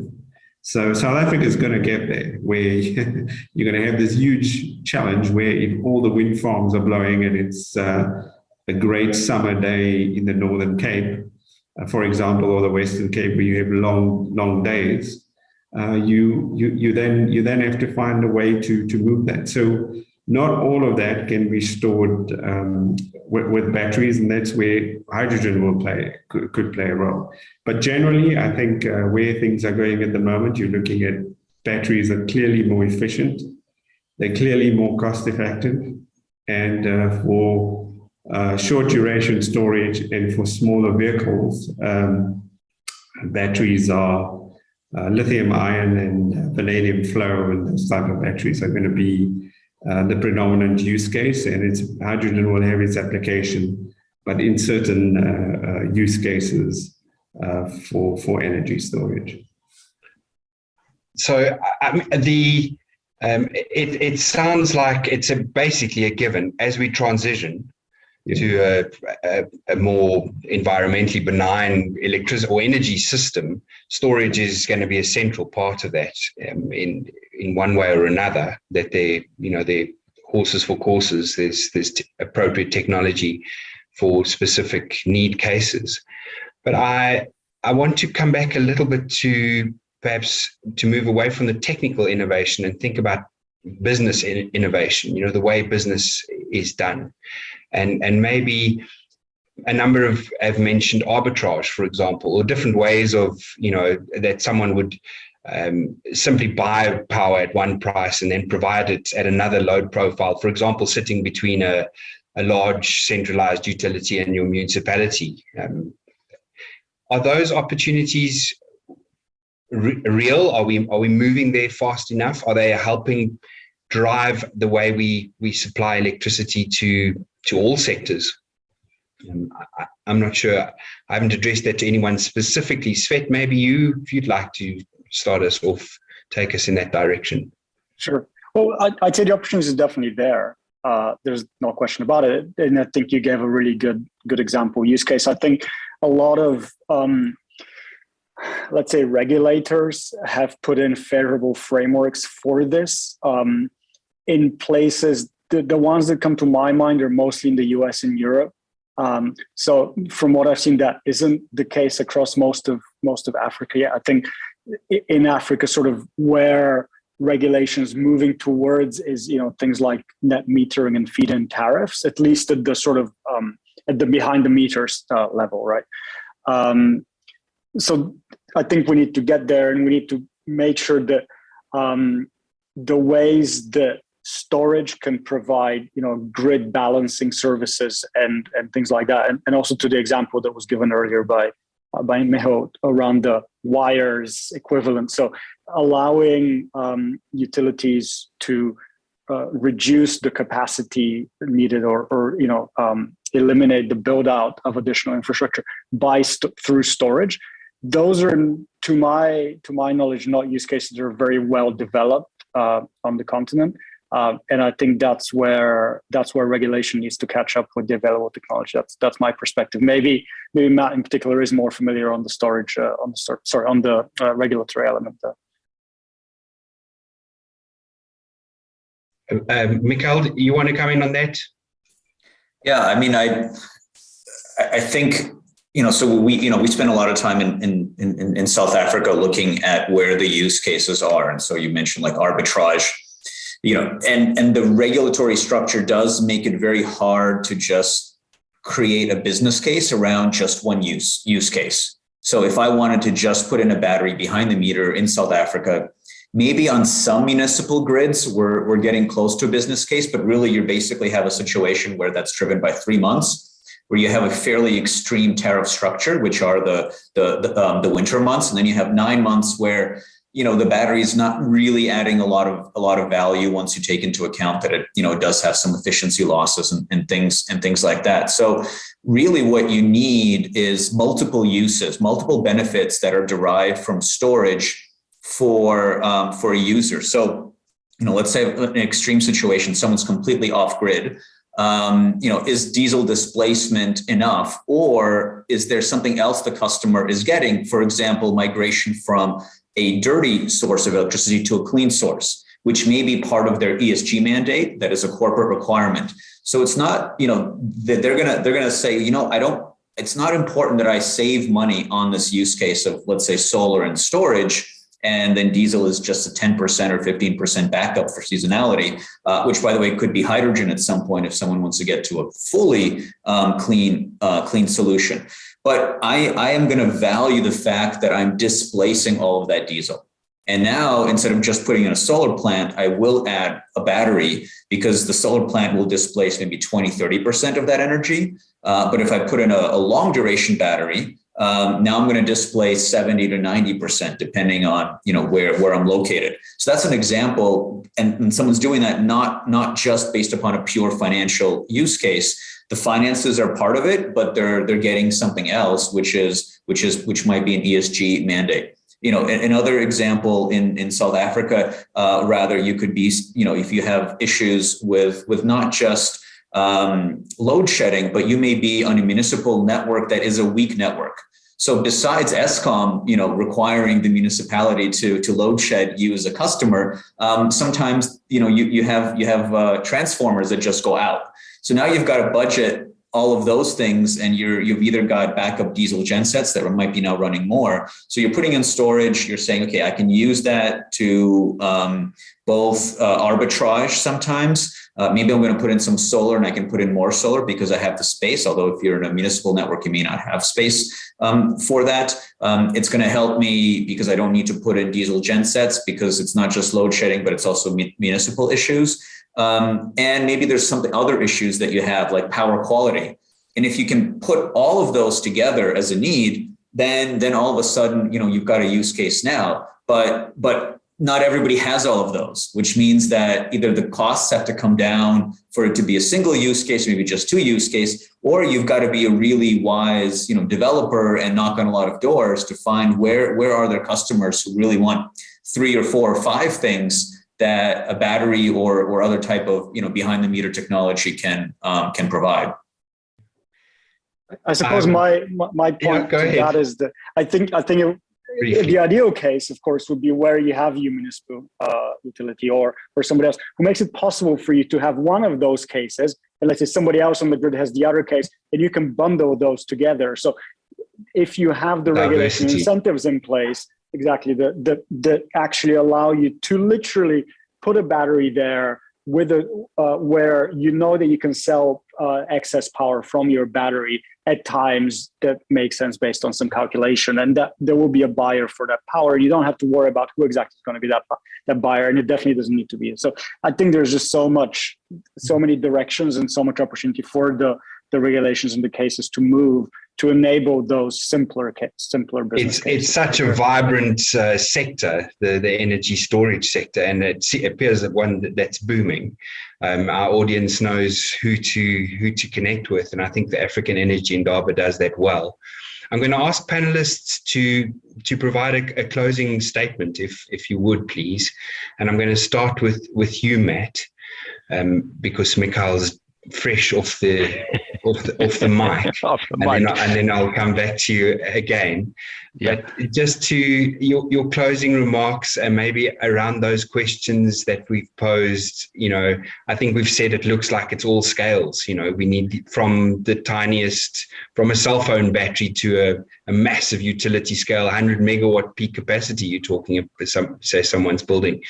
[SPEAKER 4] So South Africa is going to get there, where you're going to have this huge challenge where if all the wind farms are blowing and it's a great summer day in the Northern Cape, for example, or the Western Cape, where you have long days, you then have to find a way to move that. So not all of that can be stored with batteries, and that's where hydrogen could play a role. But generally, I think where things are going at the moment, you're looking at batteries are clearly more efficient, they're clearly more cost effective, and for short duration storage and for smaller vehicles, batteries are lithium ion and vanadium flow, and those type of batteries are going to be the predominant use case, and hydrogen will have its application, but in certain use cases for energy storage.
[SPEAKER 1] So it sounds like it's basically a given as we transition to a more environmentally benign electricity or energy system. Storage is going to be a central part of that in one way or another. That they're horses for courses. There's appropriate technology for specific need cases. But I want to come back a little bit to perhaps to move away from the technical innovation and think about business innovation. The way business is done. And maybe a number have mentioned arbitrage, for example, or different ways of, that someone would simply buy power at one price and then provide it at another load profile, for example, sitting between a large centralized utility and your municipality. Are those opportunities real? Are we moving there fast enough? Are they helping drive the way we supply electricity to all sectors? I'm not sure. I haven't addressed that to anyone specifically. Svet, maybe if you'd like to start us off, take us in that direction.
[SPEAKER 5] Sure. Well, I'd say the opportunity is definitely there. There's no question about it. And I think you gave a really good example use case. I think a lot of, let's say, regulators have put in favorable frameworks for this in places the ones that come to my mind are mostly in the US and Europe. So from what I've seen, that isn't the case across most of Africa. Yeah, I think in Africa, sort of where regulations moving towards is, things like net metering and feed-in tariffs, at least at the sort of at the behind the meters level, right? So I think we need to get there, and we need to make sure that the ways that storage can provide, grid balancing services and things like that, and also to the example that was given earlier by Miho around the wires equivalent. So allowing utilities to reduce the capacity needed, or eliminate the build out of additional infrastructure through storage. Those are, to my knowledge, not use cases that are very well developed on the continent. And I think that's where regulation needs to catch up with the available technology. That's my perspective. Maybe Matt in particular is more familiar on the storage, on the regulatory element there.
[SPEAKER 1] Mikhail, you want to come in on that?
[SPEAKER 2] Yeah, I mean, I think, so we spend a lot of time in South Africa looking at where the use cases are. And so you mentioned like arbitrage, and the regulatory structure does make it very hard to just create a business case around just one use case. So if I wanted to just put in a battery behind the meter in South Africa, maybe on some municipal grids, we're getting close to a business case, but really you basically have a situation where that's driven by 3 months, where you have a fairly extreme tariff structure, which are the winter months, and then you have 9 months where the battery is not really adding a lot of value once you take into account that it does have some efficiency losses and things like that. So really what you need is multiple uses, multiple benefits that are derived from storage for a user. So let's say an extreme situation, someone's completely off grid. Is diesel displacement enough, or is there something else the customer is getting? For example, migration from a dirty source of electricity to a clean source, which may be part of their ESG mandate. That is a corporate requirement. So it's not, that they're gonna say, it's not important that I save money on this use case of, let's say, solar and storage, and then diesel is just a 10% or 15% backup for seasonality, which, by the way, could be hydrogen at some point if someone wants to get to a fully clean solution. But I am going to value the fact that I'm displacing all of that diesel. And now, instead of just putting in a solar plant, I will add a battery, because the solar plant will displace maybe 20, 30% of that energy. But if I put in a long duration battery, now I'm going to displace 70 to 90%, depending on where I'm located. So that's an example, and someone's doing that not just based upon a pure financial use case. The finances are part of it, but they're getting something else, which might be an ESG mandate. Another example in South Africa, rather, you could be, if you have issues with not just load shedding, but you may be on a municipal network that is a weak network. So besides Eskom, requiring the municipality to load shed you as a customer, sometimes you have transformers that just go out. So now you've got to budget all of those things, and you've either got backup diesel gensets that might be now running more. So you're putting in storage. You're saying, okay, I can use that to both arbitrage sometimes. Maybe I'm going to put in some solar, and I can put in more solar because I have the space. Although if you're in a municipal network, you may not have space for that. It's going to help me because I don't need to put in diesel gensets, because it's not just load shedding, but it's also municipal issues. And maybe there's other issues that you have, like power quality. And if you can put all of those together as a need, then all of a sudden, you've got a use case now. But not everybody has all of those, which means that either the costs have to come down for it to be a single use case, maybe just 2 use case, or you've got to be a really wise, developer and knock on a lot of doors to find where are there customers who really want 3 or 4 or 5 things that a battery or other type of behind the meter technology can provide.
[SPEAKER 5] I suppose my point to that is that I think
[SPEAKER 1] briefly.
[SPEAKER 5] The ideal case, of course, would be where you have a municipal utility or somebody else who makes it possible for you to have one of those cases, and let's say somebody else on the grid has the other case, and you can bundle those together. So if you have the regulation incentives in place, exactly, that actually allow you to literally put a battery there with where you know that you can sell excess power from your battery at times that make sense based on some calculation, and that there will be a buyer for that power. You don't have to worry about who exactly is going to be that buyer, and it definitely doesn't need to be. So I think there's just so many directions and so much opportunity for the regulations and the cases to move to enable those simpler business cases.
[SPEAKER 1] It's such a vibrant sector, the energy storage sector, and it appears that one that's booming. Our audience knows who to connect with, and I think the African Energy Indaba does that well. I'm going to ask panelists to provide a closing statement, if you would, please. And I'm going to start with you, Matt, because Mikhail's fresh off the mic, and then I'll come back to you again.
[SPEAKER 3] Yeah.
[SPEAKER 1] But just to your closing remarks, and maybe around those questions that we've posed. I think we've said it looks like it's all scales. We need from the tiniest, from a cell phone battery to a massive utility scale, 100 megawatt peak capacity. You're talking of say someone's building.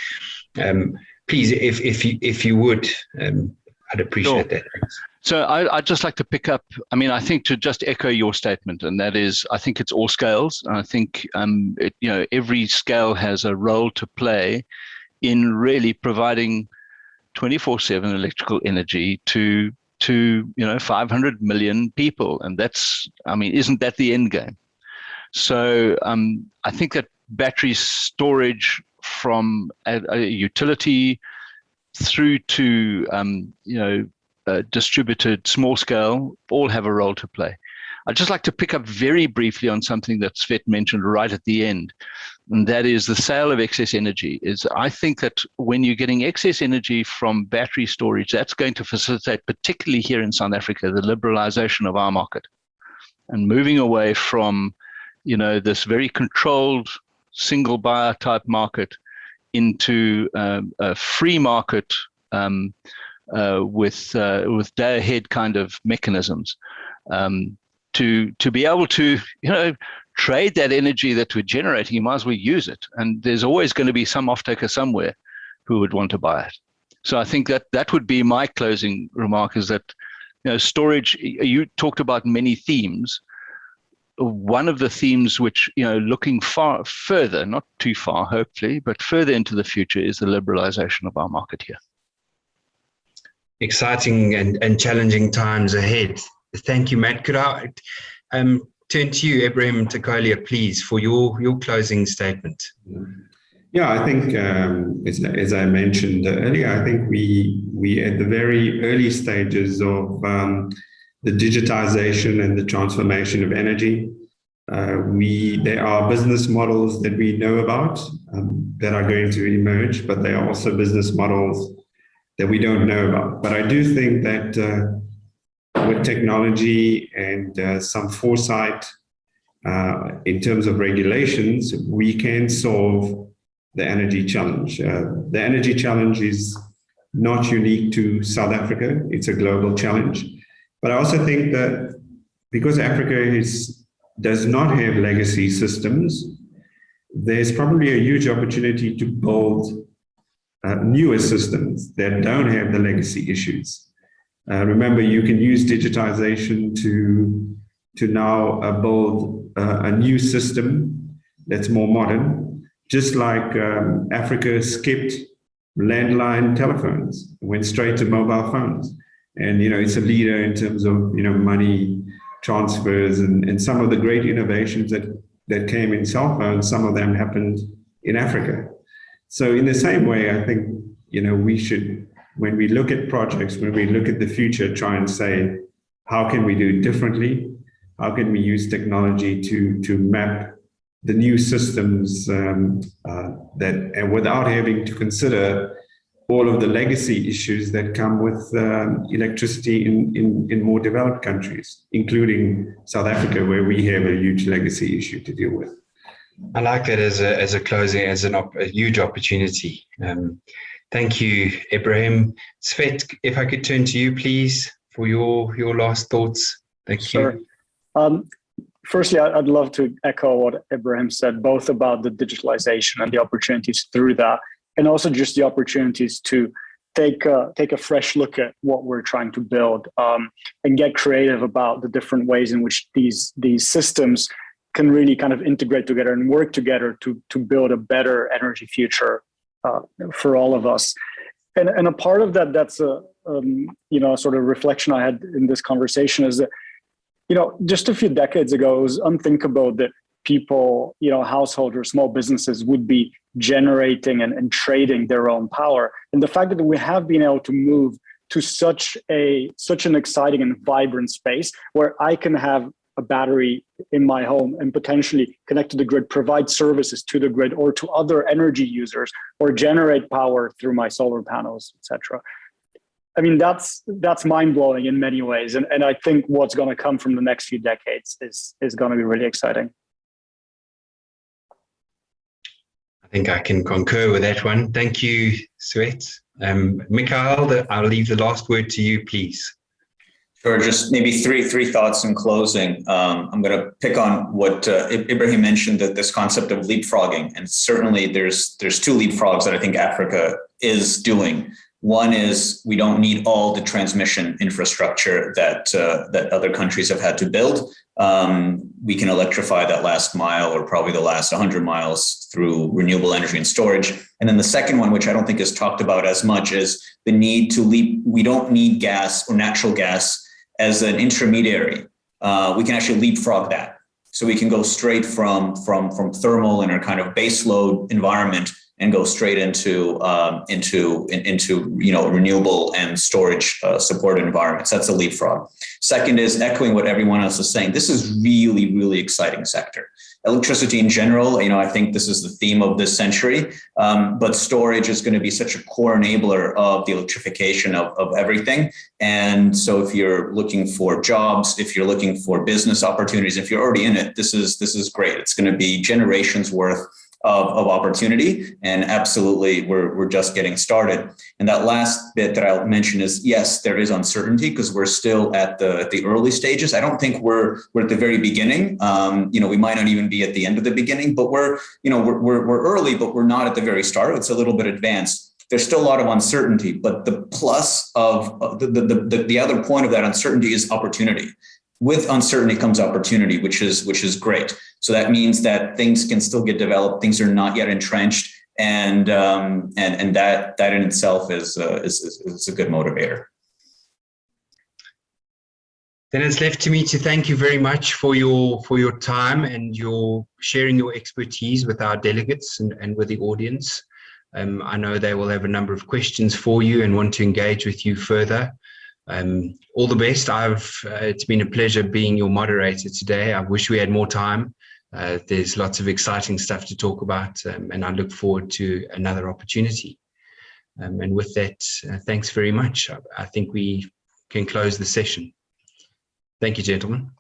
[SPEAKER 1] Please, if you would. I'd appreciate that.
[SPEAKER 3] So I'd just like to pick up, I think to just echo your statement, and that is, I think it's all scales. I think, every scale has a role to play in really providing 24/7 electrical energy to 500 million people. And isn't that the end game? So I think that battery storage from a utility through to distributed small scale all have a role to play. I'd just like to pick up very briefly on something that Svet mentioned right at the end, and that is the sale of excess energy. I think that when you're getting excess energy from battery storage, that's going to facilitate, particularly here in South Africa, the liberalization of our market and moving away from this very controlled single buyer type market into a free market with day ahead kind of mechanisms to be able to trade that energy that we're generating. You might as well use it, and there's always going to be some off-taker somewhere who would want to buy it. So I think that would be my closing remark, is that storage. You talked about many themes. One of the themes which, looking far further, not too far, hopefully, but further into the future, is the liberalization of our market here.
[SPEAKER 1] Exciting and challenging times ahead. Thank you, Matt. Could I turn to you, Ebrahim Takolia, please, for your closing statement?
[SPEAKER 4] Yeah, I think, as I mentioned earlier, I think we at the very early stages of the digitization and the transformation of energy. There are business models that we know about that are going to emerge, but there are also business models that we don't know about. But I do think that with technology and some foresight in terms of regulations, we can solve the energy challenge. The energy challenge is not unique to South Africa. It's a global challenge. But I also think that because Africa does not have legacy systems, there's probably a huge opportunity to build newer systems that don't have the legacy issues. Remember, you can use digitization to now build a new system that's more modern, just like Africa skipped landline telephones, went straight to mobile phones. And, it's a leader in terms of, money transfers and some of the great innovations that came in cell phones. Some of them happened in Africa. So in the same way, I think, we should, when we look at projects, when we look at the future, try and say, how can we do it differently? How can we use technology to map the new systems and without having to consider all of the legacy issues that come with electricity in more developed countries, including South Africa, where we have a huge legacy issue to deal with.
[SPEAKER 1] I like that as a closing, as a huge opportunity. Thank you, Ibrahim. Svet, if I could turn to you, please, for your last thoughts. Thank you.
[SPEAKER 5] Firstly, I'd love to echo what Ibrahim said, both about the digitalization and the opportunities through that, and also just the opportunities to take a fresh look at what we're trying to build, and get creative about the different ways in which these systems can really kind of integrate together and work together to build a better energy future for all of us. And a part of that's a sort of reflection I had in this conversation is that, just a few decades ago, it was unthinkable that people, households or small businesses would be generating and trading their own power. And the fact that we have been able to move to such an exciting and vibrant space where I can have a battery in my home and potentially connect to the grid, provide services to the grid or to other energy users, or generate power through my solar panels, etc. I mean, that's mind-blowing in many ways. And I think what's going to come from the next few decades is going to be really exciting.
[SPEAKER 1] I think I can concur with that one. Thank you, Svet. Mikhail, I'll leave the last word to you, please.
[SPEAKER 2] Sure, just maybe three thoughts in closing. I'm going to pick on what Ibrahim mentioned, that this concept of leapfrogging, and certainly there's two leapfrogs that I think Africa is doing. One is we don't need all the transmission infrastructure that other countries have had to build. We can electrify that last mile, or probably the last 100 miles, through renewable energy and storage. And then the second one, which I don't think is talked about as much, is the need to we don't need gas or natural gas as an intermediary. We can actually leapfrog that. So we can go straight from thermal in our kind of base load environment and go straight into renewable and storage supported environments. That's a leapfrog. Second is echoing what everyone else is saying. This is really, really exciting sector. Electricity in general, I think this is the theme of this century, but storage is going to be such a core enabler of the electrification of everything. And so if you're looking for jobs, if you're looking for business opportunities, if you're already in it, this is great. It's going to be generations worth of opportunity, and absolutely we're just getting started. And that last bit that I'll mention is, yes, there is uncertainty because we're still at the early stages. I don't think we're at the very beginning. We might not even be at the end of the beginning, but we're early, but we're not at the very start. It's a little bit advanced. There's still a lot of uncertainty, but the plus of the other point of that uncertainty is opportunity. With uncertainty comes opportunity, which is great. So that means that things can still get developed. Things are not yet entrenched, and that in itself is a good motivator.
[SPEAKER 1] Then it's left to me to thank you very much for your time and your sharing your expertise with our delegates and with the audience. I know they will have a number of questions for you and want to engage with you further. All the best. It's been a pleasure being your moderator today. I wish we had more time. There's lots of exciting stuff to talk about, and I look forward to another opportunity. And with that, thanks very much. I think we can close the session. Thank you, gentlemen.